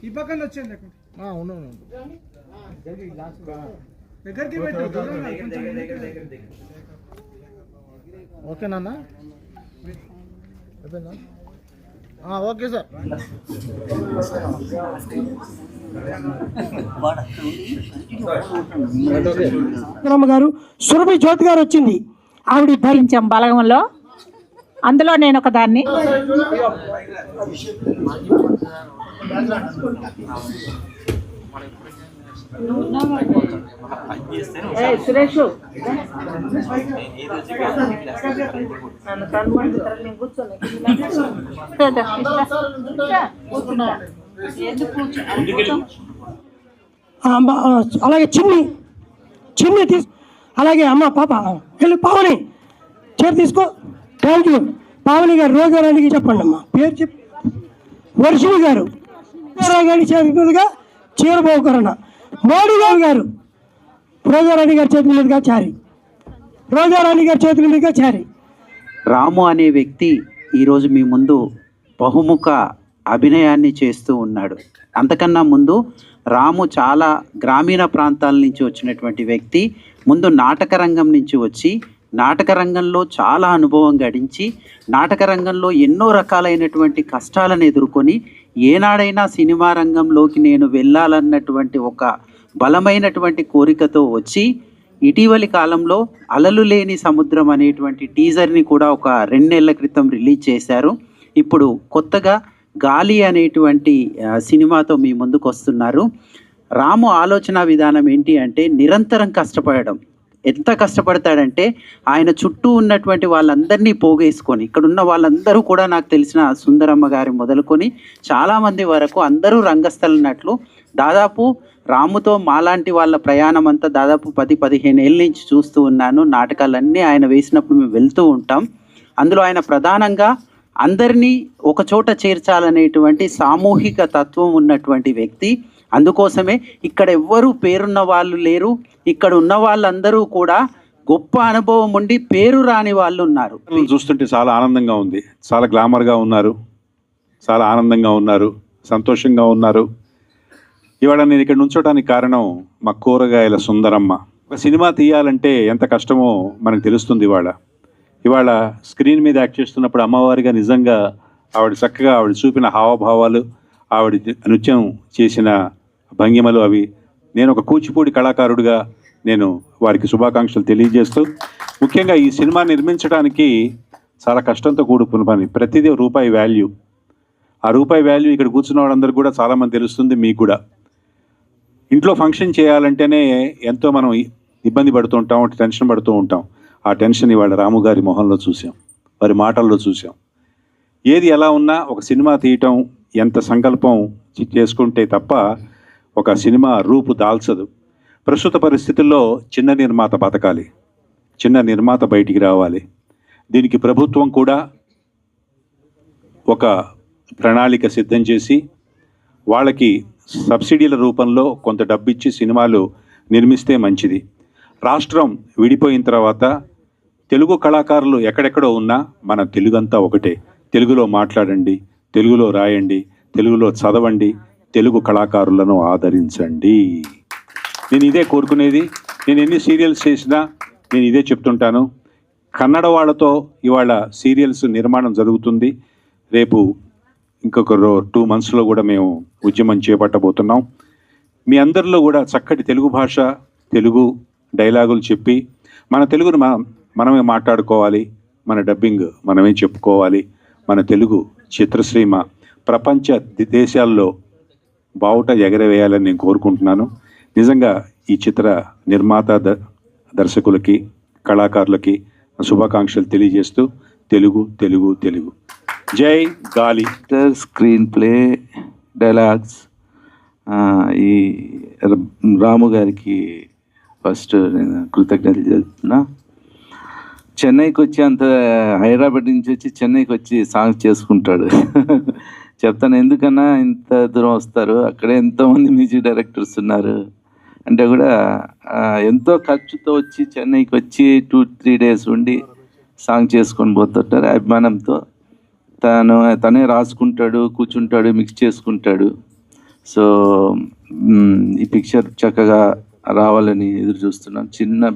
ఈ పక్కన వచ్చేది లేకుంటే దగ్గరికి పెట్టు. ఓకేనా? Okay sir. గారు సురభి జ్యోతి గారు వచ్చింది. ఆవిడ భరించాం బలగంలో, అందులో నేను ఒక దాన్ని. సురేష్ అలాగే చిన్ని తీసు, అలాగే అమ్మ పాప వెళ్ళి పావని చీర తీసుకో. Thank you. పావని గారు రోజారానికి చెప్పండి అమ్మా, పేరు చెప్పి. వర్షిణి గారు గారి చేతులుగా చీర బహుకరణ. మోడీ గారు రోజారాణి గారి చేతుల మీదుగా చారి, రోజారాణి గారి చేతుల మీదుగా చారి. రాము అనే వ్యక్తి ఈరోజు మీ ముందు బహుముఖ అభినయాన్ని చేస్తూ ఉన్నాడు. అంతకన్నా ముందు రాము చాలా గ్రామీణ ప్రాంతాల నుంచి వచ్చినటువంటి వ్యక్తి. ముందు నాటక రంగం నుంచి వచ్చి నాటక రంగంలో చాలా అనుభవం గడించి నాటక రంగంలో ఎన్నో రకాలైనటువంటి కష్టాలను ఎదుర్కొని ఏనాడైనా సినిమా రంగంలోకి నేను వెళ్ళాలన్నటువంటి ఒక బలమైనటువంటి కోరికతో వచ్చి ఇటీవలి కాలంలో అలలు లేని సముద్రం అనేటువంటి టీజర్ని కూడా ఒక 2 నెలల క్రితం రిలీజ్ చేశారు. ఇప్పుడు కొత్తగా గాలి అనేటువంటి సినిమాతో మీ ముందుకు వస్తున్నారు. రాము ఆలోచన విధానం ఏంటి అంటే నిరంతరం కష్టపడడం. ఎంత కష్టపడతాడంటే ఆయన చుట్టూ ఉన్నటువంటి వాళ్ళందరినీ పోగేసుకొని, ఇక్కడున్న వాళ్ళందరూ కూడా నాకు తెలిసిన సుందరమ్మ గారి మొదలుకొని చాలామంది వరకు అందరూ రంగస్థల నటులు. దాదాపు రాముతో మాలాంటి వాళ్ళ ప్రయాణం అంతా దాదాపు 10-15 ఏళ్ళ నుంచి చూస్తూ ఉన్నాను. నాటకాలన్నీ ఆయన వేసినప్పుడు మేము వెళ్తూ ఉంటాం. అందులో ఆయన ప్రధానంగా అందరినీ ఒక చోట చేర్చాలనేటువంటి సామూహిక తత్వం ఉన్నటువంటి వ్యక్తి. అందుకోసమే ఇక్కడ ఎవ్వరూ పేరున్న వాళ్ళు లేరు. ఇక్కడ ఉన్న వాళ్ళందరూ కూడా గొప్ప అనుభవం ఉండి పేరు రాని వాళ్ళు ఉన్నారు. చూస్తుంటే చాలా ఆనందంగా ఉంది. చాలా గ్లామర్గా ఉన్నారు, చాలా ఆనందంగా ఉన్నారు, సంతోషంగా ఉన్నారు. ఇవాళ నేను ఇక్కడ నుంచోటానికి కారణం మా కూరగాయల సుందరమ్మ. ఒక సినిమా తీయాలంటే ఎంత కష్టమో మనకు తెలుస్తుంది. ఇవాళ స్క్రీన్ మీద యాక్ట్ చేస్తున్నప్పుడు అమ్మవారిగా నిజంగా ఆవిడ చక్కగా ఆవిడ చూపిన హావభావాలు, ఆవిడ నృత్యం చేసిన భంగిమలు, అవి నేను ఒక కూచిపూడి కళాకారుడిగా నేను వారికి శుభాకాంక్షలు తెలియజేస్తూ, ముఖ్యంగా ఈ సినిమా నిర్మించడానికి చాలా కష్టంతో కూడుకున్న పని. ప్రతిదీ రూపాయి వాల్యూ. ఆ రూపాయి వాల్యూ ఇక్కడ కూర్చున్న వాళ్ళందరూ కూడా చాలామంది తెలుస్తుంది, మీకు కూడా. ఇంట్లో ఫంక్షన్ చేయాలంటేనే ఎంతో మనం ఇబ్బంది పడుతూ ఉంటాం, టెన్షన్ పడుతూ ఉంటాం. ఆ టెన్షన్ ఇవాళ రాము గారి మొహంలో చూసాం, వారి మాటల్లో చూసాం. ఏది ఎలా ఉన్నా ఒక సినిమా తీయటం ఎంత సంకల్పం చేసుకుంటే తప్ప ఒక సినిమా రూపు దాల్చదు. ప్రస్తుత పరిస్థితుల్లో చిన్న నిర్మాత బతకాలి, చిన్న నిర్మాత బయటికి రావాలి. దీనికి ప్రభుత్వం కూడా ఒక ప్రణాళిక సిద్ధం చేసి వాళ్ళకి సబ్సిడీల రూపంలో కొంత డబ్బిచ్చి సినిమాలు నిర్మిస్తే మంచిది. రాష్ట్రం విడిపోయిన తర్వాత తెలుగు కళాకారులు ఎక్కడెక్కడో ఉన్నా మన తెలుగంతా ఒకటే. తెలుగులో మాట్లాడండి, తెలుగులో రాయండి, తెలుగులో చదవండి, తెలుగు కళాకారులను ఆదరించండి. నేను ఇదే కోరుకునేది. నేను ఎన్ని సీరియల్స్ చేసినా నేను ఇదే చెప్తుంటాను. కన్నడ వాళ్ళతో ఇవాళ సీరియల్స్ నిర్మాణం జరుగుతుంది. రేపు ఇంకొక 2 monthsలో కూడా మేము ఉద్యమం చేపట్టబోతున్నాం. మీ అందరిలో కూడా చక్కటి తెలుగు భాష, తెలుగు డైలాగులు చెప్పి మన తెలుగును మనమే మాట్లాడుకోవాలి, మన డబ్బింగ్ మనమే చెప్పుకోవాలి. మన తెలుగు చిత్రసీమ ప్రపంచ దేశాల్లో బావుట ఎగరవేయాలని నేను కోరుకుంటున్నాను. నిజంగా ఈ చిత్ర నిర్మాత, దర్శకులకి, కళాకారులకి శుభాకాంక్షలు తెలియజేస్తూ తెలుగు తెలుగు తెలుగు జై గాలి. స్క్రీన్ ప్లే, డైలాగ్స్ ఈ రాము గారికి ఫస్ట్ నేను కృతజ్ఞతలు చెప్తున్నా. చెన్నైకి వచ్చి అంత హైదరాబాద్ నుంచి వచ్చి చెన్నైకి వచ్చి సాంగ్స్ చేసుకుంటాడు. చెప్తాను ఎందుకన్నా ఇంత దూరం వస్తారు, అక్కడే ఎంతోమంది మ్యూజిక్ డైరెక్టర్స్ ఉన్నారు అంటే కూడా ఎంతో ఖర్చుతో వచ్చి చెన్నైకి వచ్చి 2-3 days ఉండి సాంగ్ చేసుకొని పోతుంటారు అభిమానంతో. తనే రాసుకుంటాడు, కూర్చుంటాడు, మిక్స్ చేసుకుంటాడు. సో ఈ పిక్చర్ చక్కగా రావాలని ఎదురు చూస్తున్నాం. చిన్న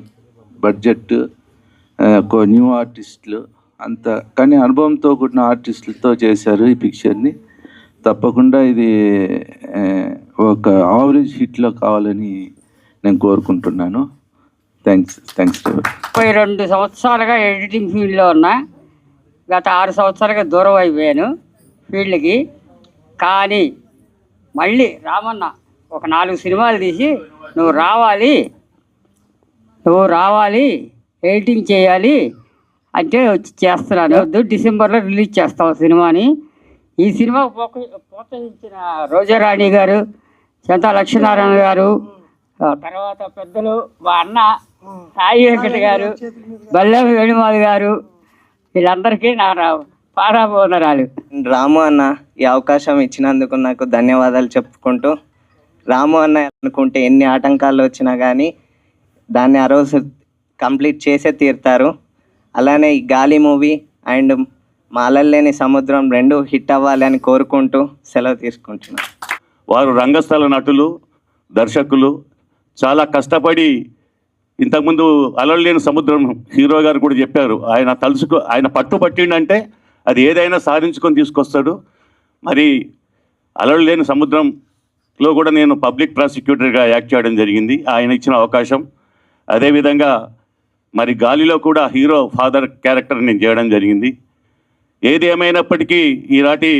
బడ్జెట్, న్యూ ఆర్టిస్టులు అంత, కానీ అనుభవంతో కూడిన ఆర్టిస్టులతో చేశారు ఈ పిక్చర్ని. తప్పకుండా ఇది ఒక యావరేజ్ హిట్లో కావాలని నేను కోరుకుంటున్నాను. థ్యాంక్స్. 32 సంవత్సరాలుగా ఎడిటింగ్ ఫీల్డ్లో ఉన్నా. గత 6 సంవత్సరాలుగా దూరం అయిపోయాను ఫీల్డ్కి. కానీ మళ్ళీ రామన్న ఒక 4 సినిమాలు తీసి నువ్వు రావాలి ఎడిటింగ్ చేయాలి అంటే వచ్చి చేస్తున్నాను. డిసెంబర్లో రిలీజ్ చేస్తాం సినిమాని. ఈ సినిమా ప్రోత్సహించిన రోజారాణి గారు, చెంతా లక్ష్మీనారాయణ గారు, తర్వాత పెద్దలు మా అన్న సాయి వెంకట గారు, బల్లెం వేణుమాధు గారు, వీళ్ళందరికీ నా పాదాభివందనాలు. రాము అన్న ఈ అవకాశం ఇచ్చినందుకు నాకు ధన్యవాదాలు చెప్పుకుంటూ, రాము అన్న అనుకుంటే ఎన్ని ఆటంకాలు వచ్చినా కానీ దాన్ని ఆ రోజు కంప్లీట్ చేసే తీరుతారు. అలానే ఈ గాలి మూవీ అండ్ మాలల్లేని సముద్రం 2 హిట్ అవ్వాలి అని కోరుకుంటూ సెలవు తీసుకుంటున్నాను. వారు రంగస్థల నటులు, దర్శకులు, చాలా కష్టపడి ఇంతకుముందు అలలేని సముద్రం హీరో గారు కూడా చెప్పారు, ఆయన పట్టుబట్టిండంటే అది ఏదైనా సాధించుకొని తీసుకొస్తాడు. మరి అలలేని సముద్రంలో కూడా నేను పబ్లిక్ ప్రాసిక్యూటర్గా యాక్ట్ చేయడం జరిగింది, ఆయన ఇచ్చిన అవకాశం. అదేవిధంగా మరి గాలిలో కూడా హీరో ఫాదర్ క్యారెక్టర్ నేను చేయడం జరిగింది. ఏది ఏమైనప్పటికీ ఈనాటి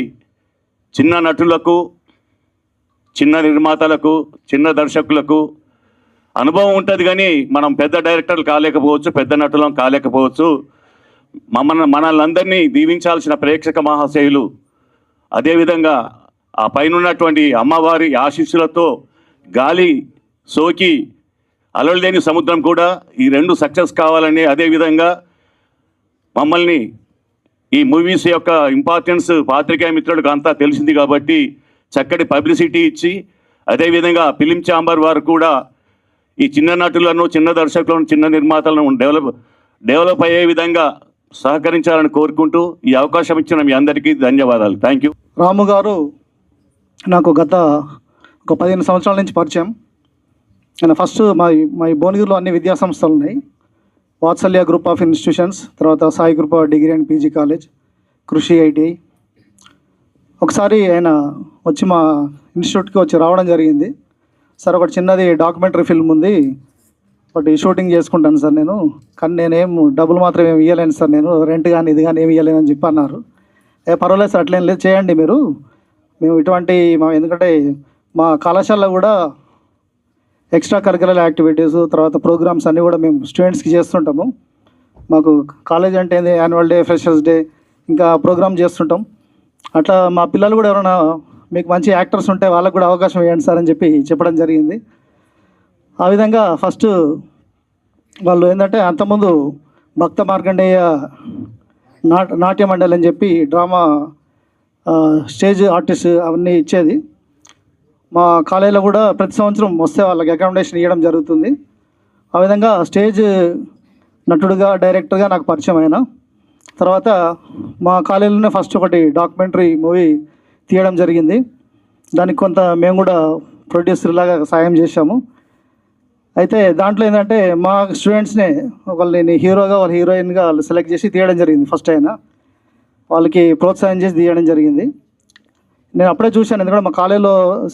చిన్న నటులకు, చిన్న నిర్మాతలకు, చిన్న దర్శకులకు అనుభవం ఉంటుంది, కానీ మనం పెద్ద డైరెక్టర్లు కాలేకపోవచ్చు, పెద్ద నటులం కాలేకపోవచ్చు. మనల్ని అందరినీ దీవించాల్సిన ప్రేక్షక మహాశయులు, అదేవిధంగా ఆ పైనున్నటువంటి అమ్మవారి ఆశీస్సులతో గాలి సోకి అలలేని సముద్రం కూడా ఈ 2 సక్సెస్ కావాలని, అదేవిధంగా మమ్మల్ని ఈ మూవీస్ యొక్క ఇంపార్టెన్స్ పాత్రికేయ మిత్రులకు అంతా తెలిసింది కాబట్టి చక్కటి పబ్లిసిటీ ఇచ్చి, అదేవిధంగా ఫిలిం ఛాంబర్ వారు కూడా ఈ చిన్న నటులను, చిన్న దర్శకులను, చిన్న నిర్మాతలను డెవలప్ అయ్యే విధంగా సహకరించాలని కోరుకుంటూ ఈ అవకాశం ఇచ్చిన మీ అందరికీ ధన్యవాదాలు. Thank you. రాము గారు నాకు గత ఒక 15 సంవత్సరాల నుంచి పరిచయం. నేను ఫస్ట్ మా భువనగిరిలో అన్ని విద్యా సంస్థలు ఉన్నాయి. వాత్సల్య గ్రూప్ ఆఫ్ ఇన్స్టిట్యూషన్స్, తర్వాత Sai group of degree and PG college, కృషి ఐటీఐ. ఒకసారి ఆయన వచ్చి మా ఇన్స్టిట్యూట్కి వచ్చి రావడం జరిగింది. సార్ ఒకటి చిన్నది డాక్యుమెంటరీ ఫిల్మ్ ఉంది, ఒకటి షూటింగ్ చేసుకుంటాను సార్ నేను, కానీ నేనేం డబ్బులు మాత్రం ఏమి ఇవ్వలేను సార్, నేను రెంట్ కానీ ఇది కానీ ఏమి ఇవ్వలేను అని చెప్పి అన్నారు. పర్వాలేదు సార్, అట్లేం లేదు, చేయండి మీరు. మేము ఇటువంటి ఎందుకంటే మా కళాశాలలో కూడా ఎక్స్ట్రా కరికులర్ యాక్టివిటీస్, తర్వాత ప్రోగ్రామ్స్ అన్నీ కూడా మేము స్టూడెంట్స్కి చేస్తుంటాము. మాకు కాలేజ్ అంటే యాన్యువల్ డే, ఫ్రెషర్స్ డే, ఇంకా ప్రోగ్రామ్ చేస్తుంటాం. అట్లా మా పిల్లలు కూడా ఎవరైనా మీకు మంచి యాక్టర్స్ ఉంటే వాళ్ళకు కూడా అవకాశం ఇవ్వండి సార్ అని చెప్పి చెప్పడం జరిగింది. ఆ విధంగా ఫస్ట్ వాళ్ళు ఏంటంటే అంతకుముందు భక్త మార్కండేయ నాట్య మండలి అని చెప్పి డ్రామా స్టేజ్ ఆర్టిస్ట్ అవన్నీ ఇచ్చేది. మా కాలేజీలో కూడా ప్రతి సంవత్సరం వస్తే వాళ్ళకి అకామిడేషన్ ఇవ్వడం జరుగుతుంది. ఆ విధంగా స్టేజ్ నటుడుగా, డైరెక్టర్గా నాకు పరిచయం అయినా తర్వాత మా కాలేజీలోనే ఫస్ట్ ఒకటి డాక్యుమెంటరీ మూవీ తీయడం జరిగింది. దానికి కొంత మేము కూడా ప్రొడ్యూసర్ లాగా సాయం చేశాము. అయితే దాంట్లో ఏంటంటే మా స్టూడెంట్స్నే ఒకళ్ళని హీరోగా, వాళ్ళ హీరోయిన్గా వాళ్ళు సెలెక్ట్ చేసి తీయడం జరిగింది. ఫస్ట్ అయినా వాళ్ళకి ప్రోత్సాహం చేసి తీయడం జరిగింది. నేను అప్పుడే చూశాను, ఎందుకంటే మా కాలేజీలో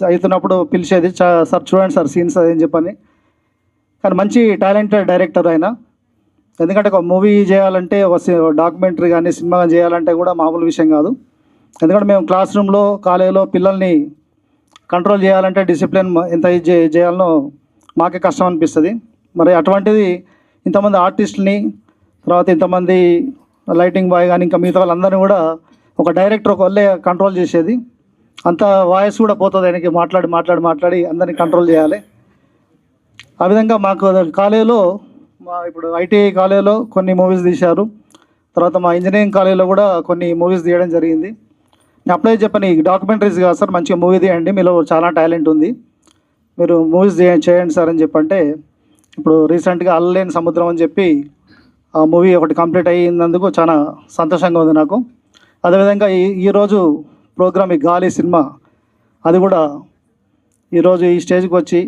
అవుతున్నప్పుడు పిలిచేది, సార్ చూడండి సార్ సీన్స్ అది అని చెప్పని. కానీ మంచి టాలెంటెడ్ డైరెక్టర్ ఆయన. ఎందుకంటే ఒక మూవీ చేయాలంటే, ఒక డాక్యుమెంటరీ కానీ సినిమా చేయాలంటే కూడా మామూలు విషయం కాదు. ఎందుకంటే మేము క్లాస్ రూమ్లో, కాలేజీలో పిల్లల్ని కంట్రోల్ చేయాలంటే డిసిప్లిన్ ఎంత చేయాలనో మాకే కష్టం అనిపిస్తుంది. మరి అటువంటిది ఇంతమంది ఆర్టిస్టులని, తర్వాత ఇంతమంది లైటింగ్ బాయ్ కానీ ఇంకా మిగతా వాళ్ళందరినీ కూడా ఒక డైరెక్టర్ ఒక వాళ్ళే కంట్రోల్ చేసేది. అంత వాయిస్ కూడా పోతుంది ఆయనకి, మాట్లాడి అందరినీ కంట్రోల్ చేయాలి. ఆ విధంగా మాకు కాలేజీలో, ఇప్పుడు ఐటీఐ కాలేజీలో కొన్ని మూవీస్ తీశారు. తర్వాత మా ఇంజనీరింగ్ కాలేజీలో కూడా కొన్ని మూవీస్ తీయడం జరిగింది. నేను అప్లై చెప్పాను, ఈ డాక్యుమెంటరీస్ కాదు సార్, మంచిగా మూవీ తీయండి, మీలో చాలా టాలెంట్ ఉంది, మీరు మూవీస్ చేయండి సార్ అని చెప్పంటే, ఇప్పుడు రీసెంట్గా అల్లలేని సముద్రం అని చెప్పి ఆ మూవీ ఒకటి కంప్లీట్ అయినందుకు చాలా సంతోషంగా ఉంది నాకు. అదేవిధంగా ఈరోజు ప్రోగ్రామ్ ఈ గాలి సినిమా అది కూడా ఈరోజు ఈ స్టేజ్కి వచ్చి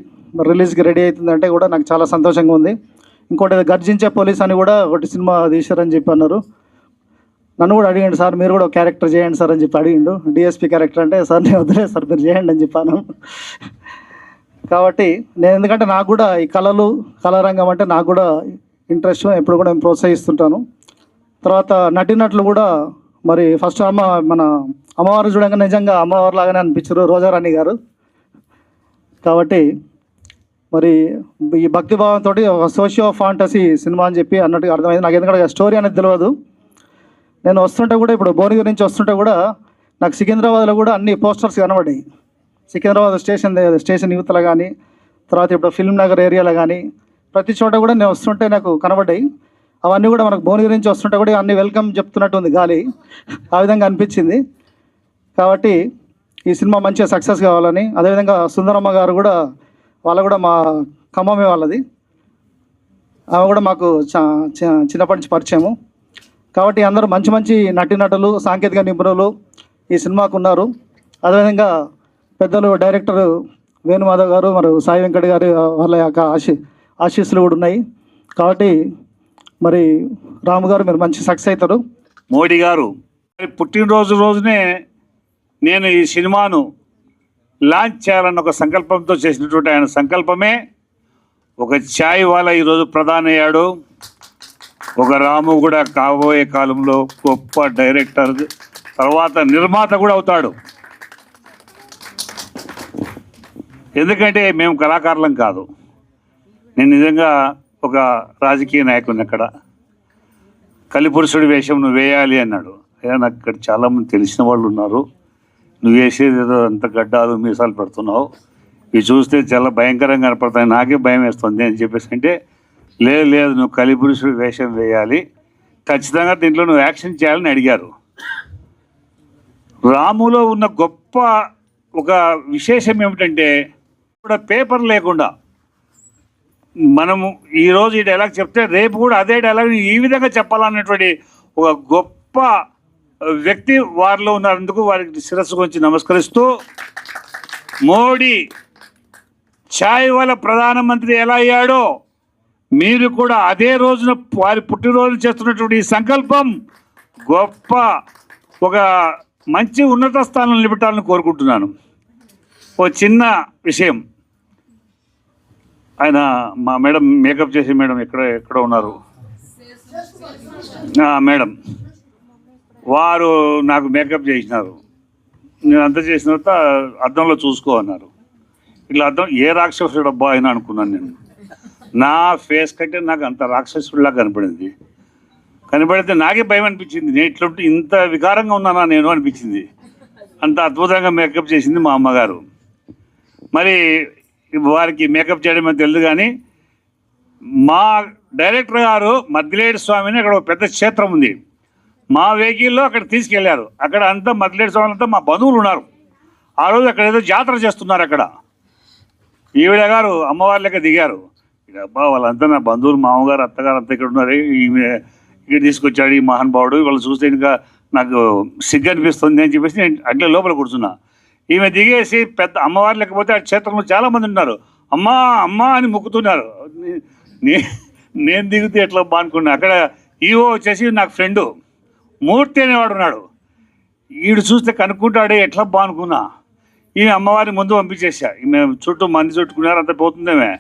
రిలీజ్కి రెడీ అవుతుందంటే కూడా నాకు చాలా సంతోషంగా ఉంది. ఇంకోటి గర్జించే పోలీస్ అని కూడా ఒకటి సినిమా తీశారని చెప్పి అన్నారు. నన్ను కూడా అడిగండి సార్, మీరు కూడా ఒక క్యారెక్టర్ చేయండి సార్ అని చెప్పి అడిగిండు. డిఎస్పీ క్యారెక్టర్ అంటే సార్ నేను వదిలేదు సార్, మీరు చేయండి అని చెప్పాను. కాబట్టి నేను ఎందుకంటే నాకు కూడా ఈ కళారంగం అంటే నాకు కూడా ఇంట్రెస్ట్, ఎప్పుడు కూడా నేను ప్రోత్సహిస్తుంటాను. తర్వాత నటినట్లు కూడా మరి ఫస్ట్ మన అమ్మవారు చూడంగా నిజంగా అమ్మవారు లాగానే అనిపించారు రోజారాణి గారు. కాబట్టి మరి ఈ భక్తిభావంతో ఒక సోషియో ఫాంటసీ సినిమా అని చెప్పి అన్నట్టుగా అర్థమైంది నాకు. ఎందుకంటే స్టోరీ అనేది తెలియదు. నేను వస్తుంటే కూడా ఇప్పుడు భువనగిరి నుంచి వస్తుంటే కూడా నాకు సికింద్రాబాద్లో కూడా అన్ని పోస్టర్స్ కనబడ్డాయి. సికింద్రాబాద్ స్టేషన్ యువతలో కానీ, తర్వాత ఇప్పుడు ఫిల్మ్ నగర్ ఏరియాలో కానీ ప్రతి చోట కూడా నేను వస్తుంటే నాకు కనబడ్డాయి. అవన్నీ కూడా మనకు భువనగిరి నుంచి వస్తుంటే కూడా అన్ని వెల్కమ్ చెప్తున్నట్టు ఉంది గాలి, ఆ విధంగా అనిపించింది. కాబట్టి ఈ సినిమా మంచిగా సక్సెస్ కావాలని, అదేవిధంగా సుందరమ్మ గారు కూడా వాళ్ళ కూడా మా ఖమ్మమే వాళ్ళది, ఆమె కూడా మాకు చిన్నప్పటి నుంచి పరిచయము. కాబట్టి అందరూ మంచి మంచి నటులు, సాంకేతిక నిపుణులు ఈ సినిమాకు ఉన్నారు. అదేవిధంగా పెద్దలు డైరెక్టర్ వేణుమాధవ్ గారు మరియు సాయి వెంకట్ గారు వాళ్ళ యొక్క ఆశీస్సులు కూడా ఉన్నాయి. కాబట్టి మరి రాము గారు మీరు మంచి సక్సెస్ అవుతారు. మోడీ గారు పుట్టినరోజు రోజునే నేను ఈ సినిమాను లాంచ్ చేయాలన్న ఒక సంకల్పంతో చేసినటువంటి ఆయన సంకల్పమే ఒక ఛాయ్ వాళ్ళ ఈరోజు ప్రధాని అయ్యాడు. ఒక రాము కూడా కాబోయే కాలంలో గొప్ప డైరెక్టర్, తర్వాత నిర్మాత కూడా అవుతాడు. ఎందుకంటే మేము కళాకారులం కాదు. నేను నిజంగా ఒక రాజకీయ నాయకుడిని. అక్కడ కలిపురుషుడి వేషం నువ్వు వేయాలి అన్నాడు. అయ్యా నాకు ఇక్కడ చాలామంది తెలిసిన వాళ్ళు ఉన్నారు, నువ్వు వేసేది ఏదో అంత గడ్డాలు మీసాలు పెడుతున్నావు, ఇవి చూస్తే చాలా భయంకరంగా కనపడతాయి, నాకే భయం వేస్తుంది అని చెప్పేసి అంటే, లేదు నువ్వు కలిపురుషుడి వేషం వేయాలి, ఖచ్చితంగా దీంట్లో నువ్వు యాక్షన్ చేయాలని అడిగారు. రాములో ఉన్న గొప్ప ఒక విశేషం ఏమిటంటే కూడా పేపర్ లేకుండా మనము ఈరోజు ఈ డైలాగ్ చెప్తే రేపు కూడా అదే డైలాగ్ ఈ విధంగా చెప్పాలన్నటువంటి ఒక గొప్ప వ్యక్తి వారిలో ఉన్నందుకు వారికి శిరస్సు గురించి నమస్కరిస్తూ, మోడీ ఛాయ్ వాళ్ళ ప్రధానమంత్రి ఎలా అయ్యాడో మీరు కూడా అదే రోజున వారి పుట్టినరోజు చేస్తున్నటువంటి ఈ సంకల్పం గొప్ప ఒక మంచి ఉన్నత స్థానం నిలబెట్టాలని కోరుకుంటున్నాను. ఓ చిన్న విషయం, ఆయన మా మేడం మేకప్ చేసే మేడం ఎక్కడ ఉన్నారు మేడం, వారు నాకు మేకప్ చేసినారు. నేను అంతా చేసిన తర్వాత అద్దంలో చూసుకో అన్నారు. ఇట్లా అద్దం ఏ రాక్షసుడు అబ్బా అయినా అనుకున్నాను నేను. నా ఫేస్ కంటే నాకు అంత రాక్షసుడిలా కనపడితే నాకే భయం అనిపించింది. నేను ఇట్లా ఇంత వికారంగా ఉన్నానా నేను అనిపించింది. అంత అద్భుతంగా మేకప్ చేసింది మా అమ్మగారు. మరి వారికి మేకప్ చేయడం అని తెలియదు, కానీ మా డైరెక్టర్ గారు మద్దిలేడి స్వామిని అక్కడ ఒక పెద్ద క్షేత్రం ఉంది, మా వెహికల్లో అక్కడ తీసుకెళ్లారు. అక్కడ అంతా మద్దిలేడి స్వామి అంతా మా బంధువులు ఉన్నారు. ఆ రోజు అక్కడ ఏదో జాతర చేస్తున్నారు. అక్కడ ఈవిడ గారు అమ్మవారి లెక్క దిగారు. అబ్బా వాళ్ళంతా నా బంధువులు, మామగారు అత్తగారు అంతా ఇక్కడ ఉన్నారు, ఈమె ఇక్కడ తీసుకొచ్చాడు ఈ మహానుభావుడు, వాళ్ళు చూస్తే ఇంకా నాకు సిగ్గు అనిపిస్తుంది అని చెప్పేసి నేను అట్లే లోపల కూర్చున్నా. ఈమె దిగేసి పెద్ద అమ్మవారు లేకపోతే ఆ క్షేత్రంలో చాలామంది ఉన్నారు, అమ్మా అమ్మా అని మొక్కుతున్నారు. నేను దిగితే ఎట్లా బానుకున్నా. అక్కడ ఈవో వచ్చేసి నాకు ఫ్రెండు మూర్తి అనేవాడు ఉన్నాడు. ఈడు చూస్తే కనుక్కుంటాడే ఎట్లా బానుకున్నా. ఈమె అమ్మవారిని ముందు పంపించేసా. ఈమె చుట్టూ మంది చుట్టుకున్నారు, అంత పోతుందేమే.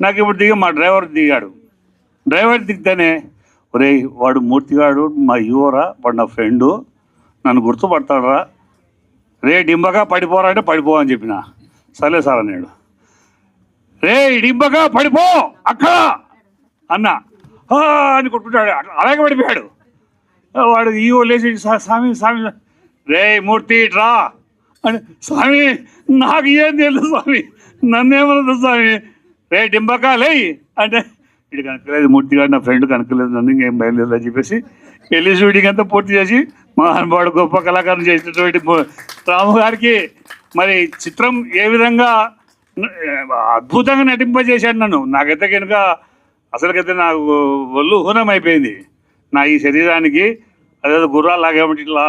నాకు ఇప్పుడు మా డ్రైవర్ దిగాడు. డ్రైవర్ దిగితేనే ఒరే వాడు మూర్తిగాడు మా యువరా, వాడు నా ఫ్రెండు, నన్ను గుర్తుపడతాడరా, రే డింబగా పడిపోరా అంటే పడిపో అని చెప్పిన. సరే సార్ అన్నాడు. రే డింబగా పడిపో అక్కడ అన్న అని కొట్టుకుంటాడు. అలాగే పడిపోయాడు. వాడు ఈవో లేచి స్వామి స్వామి రే మూర్తి రా అని, స్వామి నాకు ఏం తెలియదు స్వామి, నన్నేమన్నది స్వామి, రే డింబకా లే అంటే ఇటు కనుక్కలేదు. మూర్తి గారు నా ఫ్రెండ్ కనుక్కలేదు, నన్ను ఇంకేం బయలుదేరదు అని చెప్పేసి వెళ్ళి షూటింగ్ అంతా పూర్తి చేసి మహానుభావుడు గొప్ప కళాకారులు చేసినటువంటి రాము గారికి మరి చిత్రం ఏ విధంగా అద్భుతంగా నటింపజేశాడు నన్ను. నాకైతే కనుక అసలుకైతే నాకు ఒళ్ళు హూనం అయిపోయింది. నా ఈ శరీరానికి అదేదో గుర్రాలు లాగేమిటి ఇట్లా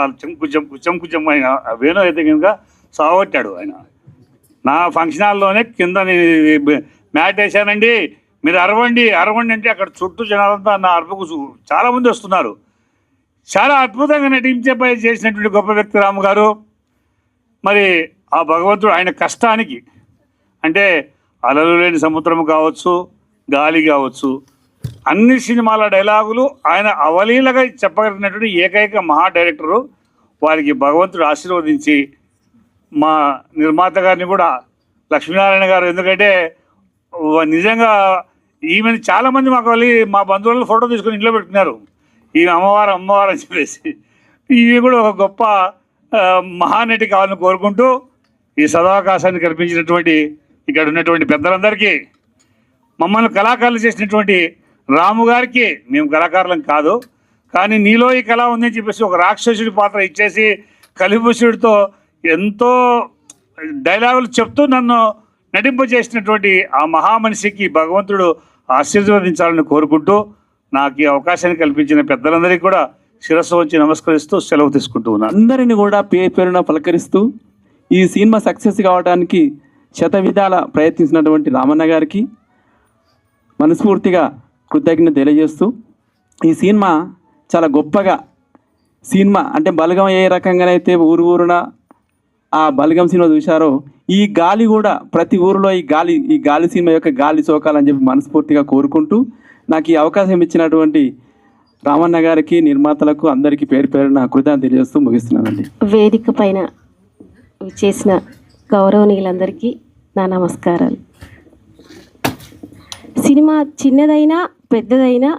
చెంకు ఆయన వేణు అయితే కనుక సాగొట్టాడు ఆయన. నా ఫంక్షన్ హాల్లోనే కింద మ్యాట్ వేసానండి, మీరు అరవండి అంటే అక్కడ చుట్టూ జనాలంతా నా అరుపుకు చాలామంది వస్తున్నారు. చాలా అద్భుతంగా చేసినటువంటి గొప్ప వ్యక్తి రాము గారు. మరి ఆ భగవంతుడు ఆయన కష్టానికి, అంటే అలలు లేని సముద్రం కావచ్చు, గాలి కావచ్చు, అన్ని సినిమాల డైలాగులు ఆయన అవలీలగా చెప్పగలిగినటువంటి ఏకైక మహా డైరెక్టరు. వారికి భగవంతుడు ఆశీర్వదించి మా నిర్మాత గారిని కూడా లక్ష్మీనారాయణ గారు, ఎందుకంటే నిజంగా ఈమెను చాలామంది మాకు వెళ్ళి మా బంధువులు ఫోటో తీసుకొని ఇంట్లో పెట్టుకున్నారు, ఈమె అమ్మవారు అని చెప్పేసి. ఇవి కూడా ఒక గొప్ప మహానటి కావాలని కోరుకుంటూ ఈ సదావకాశాన్ని కల్పించినటువంటి ఇక్కడ ఉన్నటువంటి పెద్దలందరికీ, మమ్మల్ని కళాకారులు చేసినటువంటి రాము గారికి, మేము కళాకారులం కాదు కానీ నీలో ఈ కళ ఉందని చెప్పేసి ఒక రాక్షసుడి పాత్ర ఇచ్చేసి కలిభూషుడితో ఎంతో డైలాగులు చెప్తూ నన్ను నటింపజేసినటువంటి ఆ మహామనిషికి భగవంతుడు ఆశీర్వదించాలని కోరుకుంటూ నాకు ఈ అవకాశాన్ని కల్పించిన పెద్దలందరికీ కూడా శిరస్సు వచ్చి నమస్కరిస్తూ సెలవు తీసుకుంటూ ఉన్నాను. అందరిని కూడా పేరున పలకరిస్తూ ఈ సినిమా సక్సెస్ కావడానికి శతవిధాల ప్రయత్నించినటువంటి రామన్న గారికి మనస్ఫూర్తిగా కృతజ్ఞత తెలియజేస్తూ, ఈ సినిమా చాలా గొప్పగా సినిమా అంటే బలగం ఏ రకంగానైతే ఊరున ఆ బలగం సినిమా చూశారో, ఈ గాలి కూడా ప్రతి ఊరిలో ఈ గాలి సినిమా యొక్క గాలి సోకాలని చెప్పి మనస్ఫూర్తిగా కోరుకుంటూ, నాకు ఈ అవకాశం ఇచ్చినటువంటి రామన్న గారికి, నిర్మాతలకు అందరికీ పేరున కృతజ్ఞత తెలియజేస్తూ ముగిస్తున్నానండి. వేదిక పైన చేసిన గౌరవనీయులందరికీ నా నమస్కారాలు. సినిమా చిన్నదైనా పెద్దదైనా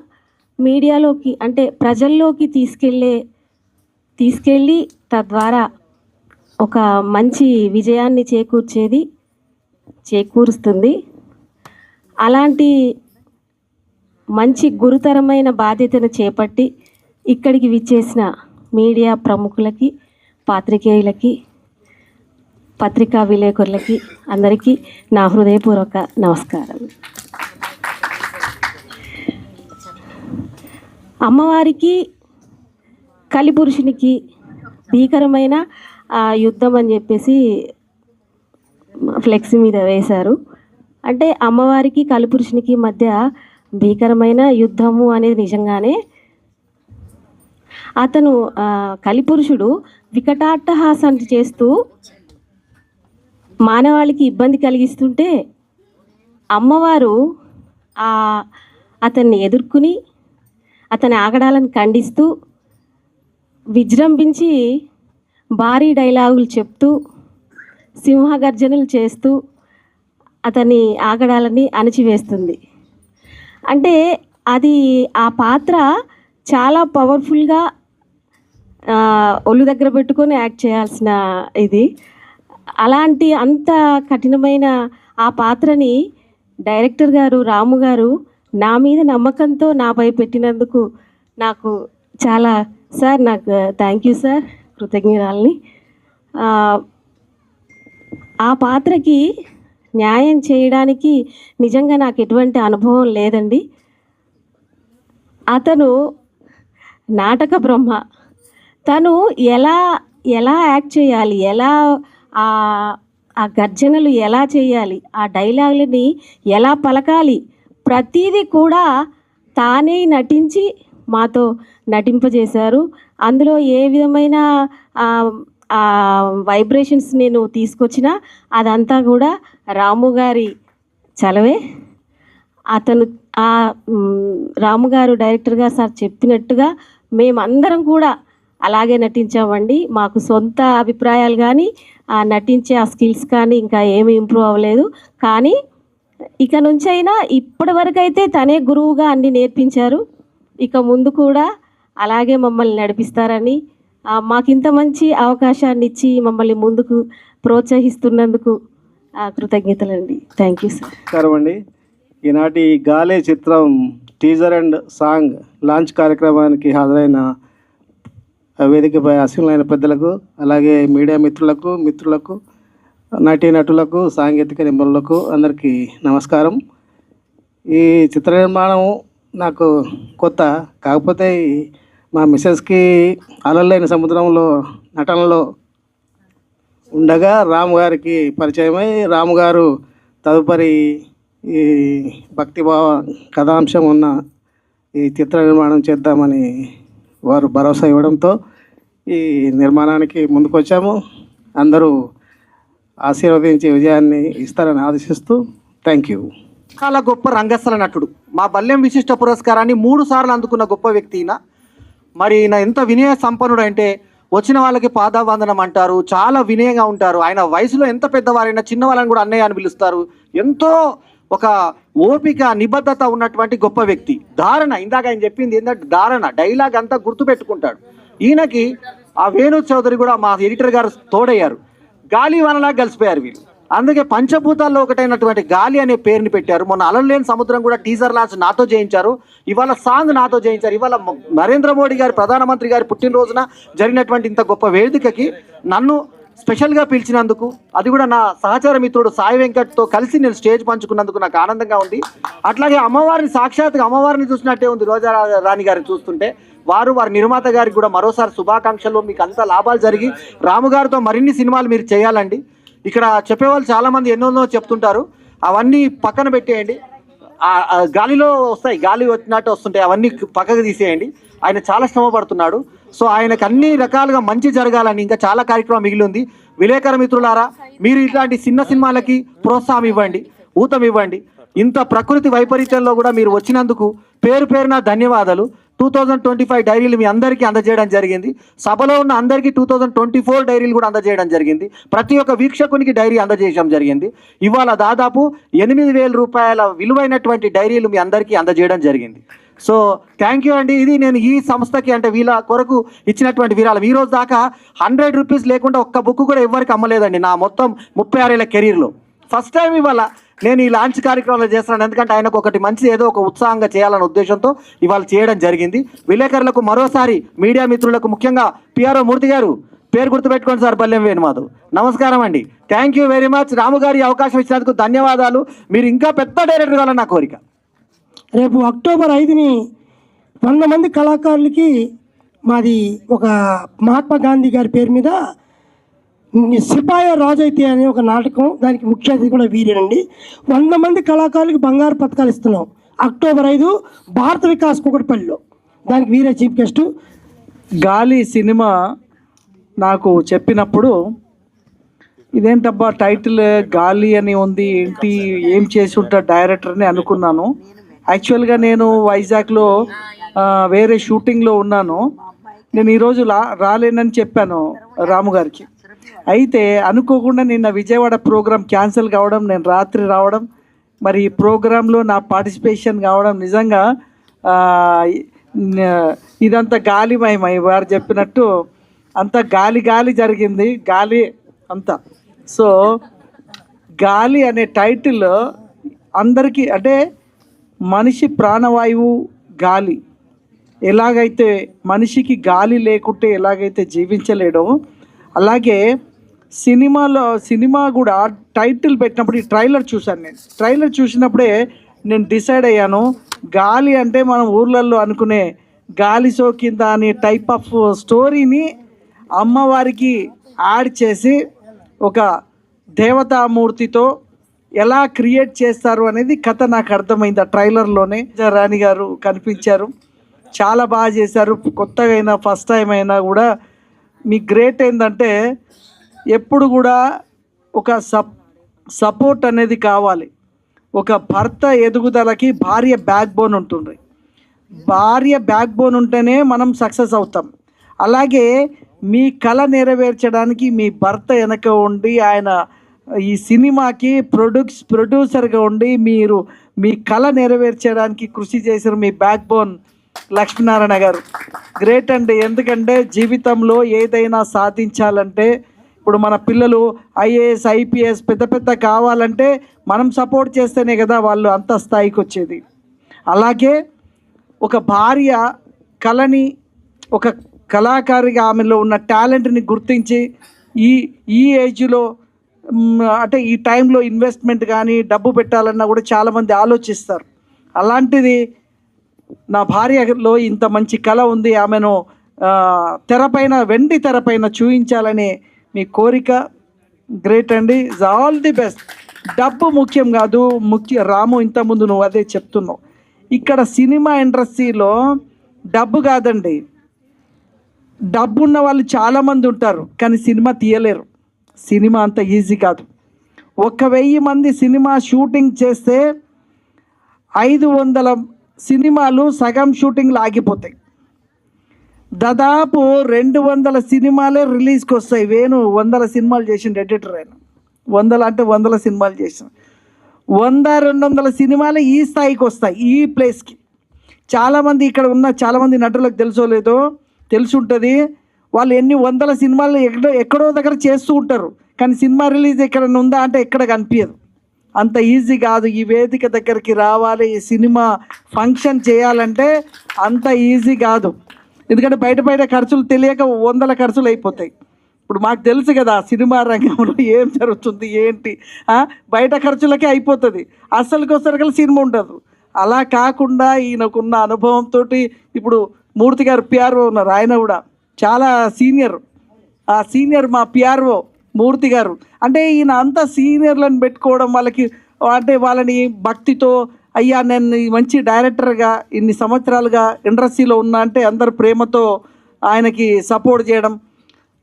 మీడియాలోకి అంటే ప్రజల్లోకి తీసుకెళ్ళి తద్వారా ఒక మంచి విజయాన్ని చేకూరుస్తుంది. అలాంటి మంచి గురుతరమైన బాధ్యతను చేపట్టి ఇక్కడికి విచ్చేసిన మీడియా ప్రముఖులకి, పాత్రికేయులకి, పత్రికా విలేకరులకి అందరికీ నా హృదయపూర్వక నమస్కారాలు. అమ్మవారికి కలిపురుషునికి భీకరమైన యుద్ధం అని చెప్పేసి ఫ్లెక్సీ మీద వేశారు. అంటే అమ్మవారికి కలిపురుషునికి మధ్య భీకరమైన యుద్ధము అనేది నిజంగానే. అతను కలిపురుషుడు వికటాట్టహాసం చేస్తూ మానవాళికి ఇబ్బంది కలిగిస్తుంటే అమ్మవారు అతన్ని ఎదుర్కొని అతని ఆగడాలను ఖండిస్తూ విజృంభించి భారీ డైలాగులు చెప్తూ సింహగర్జనలు చేస్తూ అతని ఆగడాలని అణచివేస్తుంది. అంటే అది ఆ పాత్ర చాలా పవర్ఫుల్గా ఒళ్ళు దగ్గర పెట్టుకొని యాక్ట్ చేయాల్సిన ఇది. అలాంటి అంత కఠినమైన ఆ పాత్రని డైరెక్టర్ గారు రాము గారు నా మీద నమ్మకంతో నాపై పెట్టినందుకు నాకు చాలా నాకు థ్యాంక్ యూ సార్, కృతజ్ఞతల్ని. ఆ పాత్రకి న్యాయం చేయడానికి నిజంగా నాకు ఎటువంటి అనుభవం లేదండి. అతను నాటక బ్రహ్మ. తను ఎలా యాక్ట్ చేయాలి, ఎలా ఆ గర్జనలు ఎలా చేయాలి, ఆ డైలాగులని ఎలా పలకాలి, ప్రతిదీ కూడా తానే నటించి మాతో నటింపజేశారు. అందులో ఏ విధమైన వైబ్రేషన్స్ నేను తీసుకొచ్చినా అదంతా కూడా రాము గారి చలవే. అతను రాము గారు డైరెక్టర్గా సార్ చెప్పినట్టుగా మేమందరం కూడా అలాగే నటించామండి. మాకు సొంత అభిప్రాయాలు కానీ నటించే ఆ స్కిల్స్ కానీ ఇంకా ఏమీ ఇంప్రూవ్ అవ్వలేదు. కానీ ఇక నుంచైనా ఇప్పటి వరకు అయితే తనే గురువుగా అన్ని నేర్పించారు. ఇక ముందు కూడా అలాగే మమ్మల్ని నడిపిస్తారని, మాకు ఇంత మంచి అవకాశాన్ని ఇచ్చి మమ్మల్ని ముందుకు ప్రోత్సహిస్తున్నందుకు కృతజ్ఞతలండి. Thank you sir. నమస్కారం అండి. ఈనాటి గాలే చిత్రం టీజర్ అండ్ సాంగ్ లాంచ్ కార్యక్రమానికి హాజరైన వేదికపై అసీనులైన పెద్దలకు, అలాగే మీడియా మిత్రులకు, నటులకు, సాంకేతిక నిపుణులకు అందరికీ నమస్కారం. ఈ చిత్ర నిర్మాణం నాకు కొత్త, కాకపోతే మా మిస్సెస్కి అలలేని సముద్రంలో నటనలో ఉండగా రాము గారికి పరిచయమై రాము గారు తదుపరి ఈ భక్తిభావ కథాంశం ఉన్న ఈ చిత్ర నిర్మాణం చేద్దామని వారు భరోసా ఇవ్వడంతో ఈ నిర్మాణానికి ముందుకొచ్చాము. అందరూ ఆశీర్వదించి విజయాన్ని ఇస్తారని ఆశిస్తూ థ్యాంక్ యూ. చాలా గొప్ప రంగస్థల నటుడు. మా బల్యం విశిష్ట పురస్కారాన్ని 3 సార్లు అందుకున్న గొప్ప వ్యక్తి ఈయన. మరి ఈయన ఎంత వినయ సంపన్నుడు అంటే వచ్చిన వాళ్ళకి పాదావందనం అంటారు, చాలా వినయంగా ఉంటారు. ఆయన వయసులో ఎంత పెద్దవారైనా చిన్న వాళ్ళని కూడా అన్నయ్య అని పిలుస్తారు. ఎంతో ఒక ఓపిక నిబద్ధత ఉన్నటువంటి గొప్ప వ్యక్తి. ధారణ, ఇందాక ఆయన చెప్పింది ఏంటంటే ధారణ, డైలాగ్ అంతా గుర్తుపెట్టుకుంటాడు. ఈయనకి ఆ వేణు చౌదరి కూడా మా ఎడిటర్ గారు తోడయ్యారు. గాలి వనలాగా కలిసిపోయారు వీళ్ళు. అందుకే పంచభూతాల్లో ఒకటైనటువంటి గాలి అనే పేరుని పెట్టారు. మొన్న అలలేని సముద్రం కూడా టీజర్ లాంచ్ నాతో చేయించారు. ఇవాళ సాంగ్ నాతో చేయించారు. ఇవాళ నరేంద్ర మోడీ గారి ప్రధానమంత్రి గారి పుట్టినరోజున జరిగినటువంటి ఇంత గొప్ప వేదికకి నన్ను స్పెషల్గా పిలిచినందుకు, అది కూడా నా సహచర మిత్రుడు సాయి వెంకట్తో కలిసి నేను స్టేజ్ పంచుకున్నందుకు నాకు ఆనందంగా ఉంది. అట్లాగే అమ్మవారిని సాక్షాత్గా అమ్మవారిని చూసినట్టే ఉంది రోజా రాణి గారిని చూస్తుంటే. వారి నిర్మాత గారికి కూడా మరోసారి శుభాకాంక్షలు. మీకు అంతా లాభాలు జరిగి రాము గారితో మరిన్ని సినిమాలు మీరు చేయాలండి. ఇక్కడ చెప్పేవాళ్ళు చాలామంది ఎన్నో చెప్తుంటారు, అవన్నీ పక్కన పెట్టేయండి. గాలిలో వస్తాయి, గాలి వచ్చినట్టు వస్తుంటాయి, అవన్నీ పక్కకు తీసేయండి. ఆయన చాలా శ్రమ పడుతున్నాడు. సో ఆయనకు అన్ని రకాలుగా మంచి జరగాలని ఇంకా చాలా కార్యక్రమం మిగిలి ఉంది. విలేకర మిత్రులారా, మీరు ఇట్లాంటి చిన్న సినిమాలకి ప్రోత్సాహం ఇవ్వండి, ఊతం ఇవ్వండి. ఇంత ప్రకృతి వైపరీత్యంలో కూడా మీరు వచ్చినందుకు పేరున ధన్యవాదాలు. 2025 డైరీలు మీ అందరికీ అందజేయడం జరిగింది. సభలో ఉన్న అందరికీ 2024 డైరీలు కూడా అందజేయడం జరిగింది. ప్రతి ఒక్క వీక్షకునికి డైరీ అందజేయడం జరిగింది. ఇవాళ దాదాపు 8,000 రూపాయల విలువైనటువంటి డైరీలు మీ అందరికీ అందజేయడం జరిగింది. సో థ్యాంక్ యూ అండి. ఇది నేను ఈ సంస్థకి అంటే వీళ్ళ కొరకు ఇచ్చినటువంటి విరాళం. ఈ రోజు దాకా 100 రూపీస్ లేకుండా ఒక్క బుక్ కూడా ఎవరికి అమ్మలేదండి నా మొత్తం 36 ఏళ్ళ కెరీర్లో. ఫస్ట్ టైం ఇవాళ నేను ఈ లాంచ్ కార్యక్రమాలు చేస్తున్నాను. ఎందుకంటే ఆయనకు ఒకటి మంచి ఏదో ఒక ఉత్సాహంగా చేయాలన్న ఉద్దేశంతో ఇవాళ చేయడం జరిగింది. విలేకరులకు మరోసారి, మీడియా మిత్రులకు, ముఖ్యంగా పిఆర్ఓ మూర్తి గారు, పేరు గుర్తుపెట్టుకోండి సార్, బల్యం వేణుమాధవ్. నమస్కారం అండి. Thank you very much. Ramu గారి అవకాశం ఇచ్చినందుకు ధన్యవాదాలు. మీరు ఇంకా పెద్ద డైరెక్టర్ కావాలని నా కోరిక. రేపు అక్టోబర్ 5ని 100 మంది కళాకారులకి మాది ఒక మహాత్మా గాంధీ గారి పేరు మీద సిపాయ రాజైతే అనే ఒక నాటకం, దానికి ముఖ్య అతిథి కూడా వీరేనండి. 100 మంది కళాకారులకు బంగారు పథకాలు ఇస్తున్నాం. అక్టోబర్ 5 భారత వికాస్ కుకట్పల్లిలో, దానికి వీరే చీఫ్ గెస్ట్. గాలి సినిమా నాకు చెప్పినప్పుడు ఇదేంటబ్బా టైటిల్ గాలి అని ఉంది, ఏంటి ఏం చేసి ఉంటాడు డైరెక్టర్ అని అనుకున్నాను. యాక్చువల్గా నేను వైజాగ్లో వేరే షూటింగ్లో ఉన్నాను. నేను ఈరోజు రాలేనని చెప్పాను రాము గారికి. అయితే అనుకోకుండా నిన్న విజయవాడ ప్రోగ్రాం క్యాన్సిల్ కావడం, నేను రాత్రి రావడం, మరి ఈ ప్రోగ్రాంలో నా పార్టిసిపేషన్ కావడం నిజంగా ఇదంతా గాలిమయమై వారు చెప్పినట్టు అంతా గాలి జరిగింది, గాలి అంతా. సో గాలి అనే టైటిల్ అందరికీ అంటే మనిషి ప్రాణవాయువు గాలి, ఎలాగైతే మనిషికి గాలి లేకుంటే ఎలాగైతే జీవించలేడో అలాగే సినిమా కూడా టైటిల్ పెట్టినప్పుడు ఈ ట్రైలర్ చూశాను. నేను ట్రైలర్ చూసినప్పుడే నేను డిసైడ్ అయ్యాను, గాలి అంటే మనం ఊర్లలో అనుకునే గాలి సోకింద అనే టైప్ ఆఫ్ స్టోరీని అమ్మవారికి యాడ్ చేసి ఒక దేవతామూర్తితో ఎలా క్రియేట్ చేస్తారు అనేది కథ నాకు అర్థమైంది. ఆ ట్రైలర్లోనే రాణి గారు కనిపించారు, చాలా బాగా చేశారు. కొత్తగా అయినా ఫస్ట్ టైం అయినా కూడా మీ గ్రేట్ ఏంటంటే ఎప్పుడు కూడా ఒక సపోర్ట్ అనేది కావాలి. ఒక భర్త ఎదుగుదలకి భార్య బ్యాక్ బోన్ ఉంటుంది. భార్య బ్యాక్ బోన్ ఉంటేనే మనం సక్సెస్ అవుతాం. అలాగే మీ కళ నెరవేర్చడానికి మీ భర్త వెనక ఉండి ఆయన ఈ సినిమాకి ప్రొడ్యూసర్గా ఉండి మీరు మీ కళ నెరవేర్చడానికి కృషి చేసిన మీ బ్యాక్ బోన్ లక్ష్మీనారాయణ గారు గ్రేట్ అండి. ఎందుకంటే జీవితంలో ఏదైనా సాధించాలంటే ఇప్పుడు మన పిల్లలు ఐఏఎస్ ఐపీఎస్ పెద్ద కావాలంటే మనం సపోర్ట్ చేస్తేనే కదా వాళ్ళు అంత స్థాయికి వచ్చేది. అలాగే ఒక భార్య కళని, ఒక కళాకారిగా ఆమెలో ఉన్న టాలెంట్ని గుర్తించి ఈ ఏజ్లో అంటే ఈ టైంలో ఇన్వెస్ట్మెంట్ కానీ డబ్బు పెట్టాలన్నా కూడా చాలామంది ఆలోచిస్తారు. అలాంటిది నా భార్యలో ఇంత మంచి కళ ఉంది, ఆమెను తెరపైన వెండి తెరపైన చూపించాలని మీ కోరిక. గ్రేట్ అండి, ఇస్ ఆల్ ది బెస్ట్. డబ్బు ముఖ్యం కాదు, రాము ఇంతకుముందు నువ్వు అదే చెప్తున్నావు. ఇక్కడ సినిమా ఇండస్ట్రీలో డబ్బు కాదండి, డబ్బు ఉన్న వాళ్ళు చాలామంది ఉంటారు కానీ సినిమా తీయలేరు. సినిమా అంత ఈజీ కాదు. 1000 మంది సినిమా షూటింగ్ చేస్తే 500 సినిమాలు సగం షూటింగ్లు ఆగిపోతాయి. దాదాపు 200 సినిమాలే రిలీజ్కి వస్తాయి. వేణు 100 సినిమాలు చేసిన ఎడిటర్ ఆయన, 100 సినిమాలు చేసిన 100-200 సినిమాలు ఈ స్థాయికి వస్తాయి, ఈ ప్లేస్కి. చాలామంది ఇక్కడ ఉన్న చాలామంది నటులకు తెలుసో లేదో తెలుసుంటుంది, వాళ్ళు ఎన్ని 100 సినిమాలు ఎక్కడో దగ్గర చేస్తూ ఉంటారు కానీ సినిమా రిలీజ్ ఎక్కడ ఉందా అంటే ఎక్కడ కనిపించదు. అంత ఈజీ కాదు. ఈ వేదిక దగ్గరికి రావాలి, ఈ సినిమా ఫంక్షన్ చేయాలంటే అంత ఈజీ కాదు. ఎందుకంటే బయట ఖర్చులు తెలియక 100 ఖర్చులు అయిపోతాయి. ఇప్పుడు మాకు తెలుసు కదా సినిమా రంగంలో ఏం జరుగుతుంది ఏంటి, బయట ఖర్చులకే అయిపోతుంది, అసలుకొసరికలు సినిమా ఉండదు. అలా కాకుండా ఈయనకున్న అనుభవంతో ఇప్పుడు మూర్తి గారు పిఆర్ఓ ఉన్నారు, ఆయన కూడా చాలా సీనియర్. ఆ సీనియర్ మా పిఆర్ఓ మూర్తి గారు. అంటే ఈయన అంత సీనియర్లను పెట్టుకోవడం, వాళ్ళని భక్తితో, అయ్యా నేను మంచి డైరెక్టర్గా ఇన్ని సంవత్సరాలుగా ఇండస్ట్రీలో ఉన్నా అంటే అందరు ప్రేమతో ఆయనకి సపోర్ట్ చేయడం.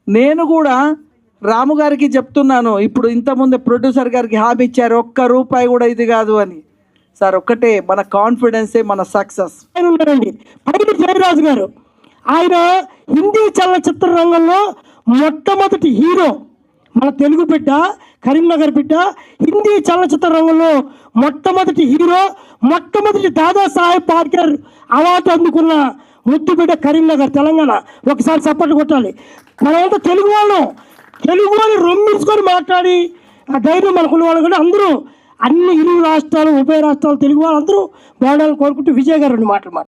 నేను కూడా రాము గారికి చెప్తున్నాను, ఇప్పుడు ఇంతకుముందు ప్రొడ్యూసర్ గారికి హామీ ఇచ్చారు, ₹1 కూడా ఇది కాదు అని. సార్ ఒక్కటే, మన కాన్ఫిడెన్సే మన సక్సెస్. ఆయన ఉన్నారండి పైడి జయరాజు గారు, ఆయన హిందీ చలనచిత్ర రంగంలో మొట్టమొదటి హీరో. మన తెలుగు బిడ్డ, కరీంనగర్ బిడ్డ, హిందీ చలనచిత్ర రంగంలో మొట్టమొదటి హీరో, మొట్టమొదటి దాదాసాహెబ్ పాల్కే అవార్డు అందుకున్న ముద్దు బిడ్డ కరీంనగర్, తెలంగాణ. ఒకసారి చప్పట్లు కొట్టాలి. మనమంతా తెలుగు వాళ్ళు రొమ్మించుకొని మాట్లాడి ఆ ధైర్యం మనకున్న వాళ్ళు కూడా అందరూ అన్ని 2 రాష్ట్రాలు, ఉభయ రాష్ట్రాలు తెలుగు వాళ్ళు అందరూ బాగుండాలని కోరుకుంటూ విజయ్ గారు 2 మాటలు